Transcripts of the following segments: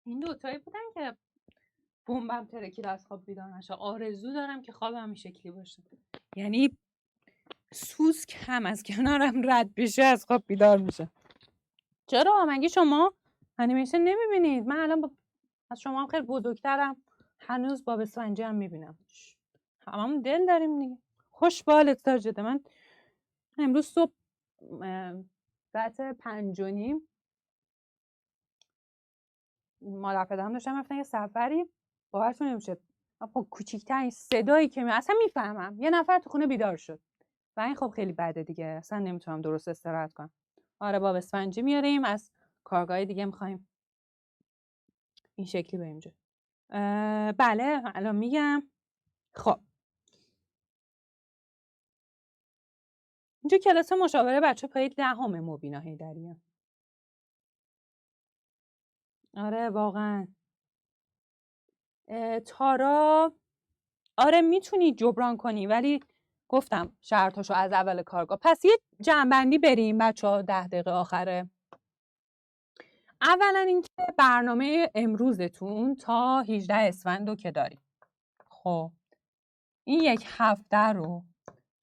این دوتایی بودن که بومبم ترکید از خواب بیدار نشه. آرزو دارم که خوابم این شکلی باشه، یعنی سوسک هم از کنارم رد بشه از خواب بیدار میشه. چرا مگه شما انیمیشن نمیبینید؟ من الان از شما هم خیلی بزرگترم، هنوز باب اسفنجی هم میبینم. هممون دل داریم دیگه. خوش بالت ساجده. من امروز صبح ساعت 5:30 مادر پدرم داشتم رفتن یه سفری، باورتون نمیشه با کوچیک‌ترین صدایی که اصلا میفهمم یه نفر تو خونه بیدار شد و این خب خیلی بده دیگه، اصلا نمیتونم درست استراحت کنم. آره باب اسفنجی میاریم، از کارگاه دیگه میخوایم این شکلی بریم جا. بله الان میگم. خب اینجا کلاس مشاوره بچه پای 10 مبینا حیدریه. آره واقعا تارا آره میتونی جبران کنی، ولی گفتم شرطاشو از اول کارگاه. پس یه جمع‌بندی بریم بچه‌ها 10 دقیقه آخره. اولا اینکه برنامه امروزتون تا 18 اسفند که داریم. خب این یک هفته رو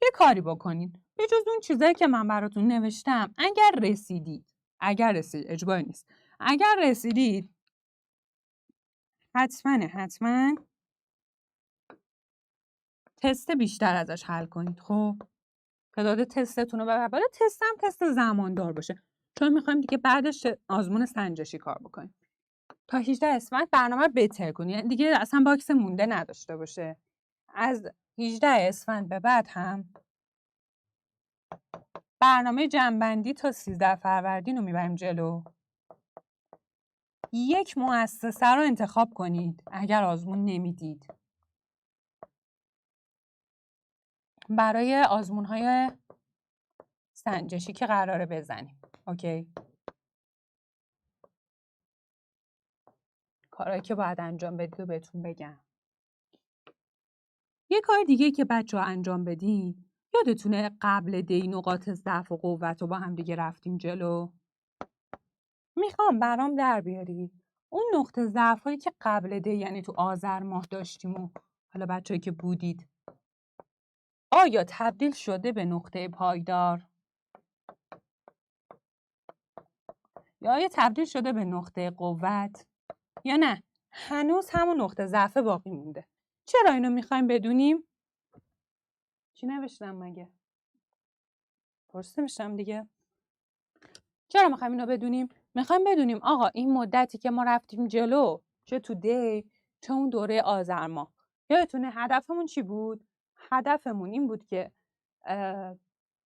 یه کاری بکنین به جز اون چیزایی که من براتون نوشتم. اگر رسیدید اجباری نیست، اگر رسیدید حتما تست بیشتر ازش حل کنید. خب تعداد تستتون رو ببر بالا. تست هم تست زماندار باشه، چون میخوایم دیگه بعدش آزمون سنجشی کار بکنیم. تا 18 اسفند برنامه رو بهتر کنید، یعنی دیگه اصلا باکس مونده نداشته باشه. از 18 اسفند به بعد هم برنامه جمع‌بندی تا 13 فروردین رو میبریم جلو. یک مؤسسه رو انتخاب کنید اگر آزمون نمیدید برای آزمون‌های سنجشی که قراره بزنیم. اوکی؟ کارهایی که باید انجام بدید رو بهتون بگم. یه کار دیگه که بچه‌ها انجام بدین، یادتونه قبل دی نقاط ضعف و قوت رو با هم دیگه رفتیم جلو؟ میخوام برام در بیاری اون نقطه ضعفایی که قبل دی، یعنی تو آذر ماه داشتیم و حالا بچه‌ای که بودید، آیا تبدیل شده به نقطه پایدار؟ یا آیا تبدیل شده به نقطه قوت؟ یا نه هنوز همون نقطه ضعف باقی مونده؟ چرا اینو میخوایم بدونیم؟ چی نوشتم مگه؟ درست نوشتم دیگه. چرا میخوایم اینو بدونیم؟ میخوایم بدونیم آقا این مدتی که ما رفتیم جلو، چه تو دی چه اون دوره آذر ماه، یادتونه هدفمون چی بود؟ هدفمون این بود که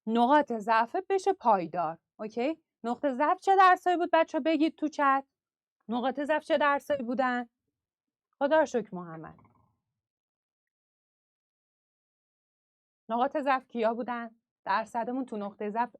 نقاط ضعف بشه پایدار. اوکی؟ نقطه ضعف چه درسایی بود بچه بگید تو چت؟ نقاط ضعف چه درسایی بودن؟ خدا رو شکر محمد. نقاط ضعف کیا بودن؟ درصدمون تو نقطه ضعف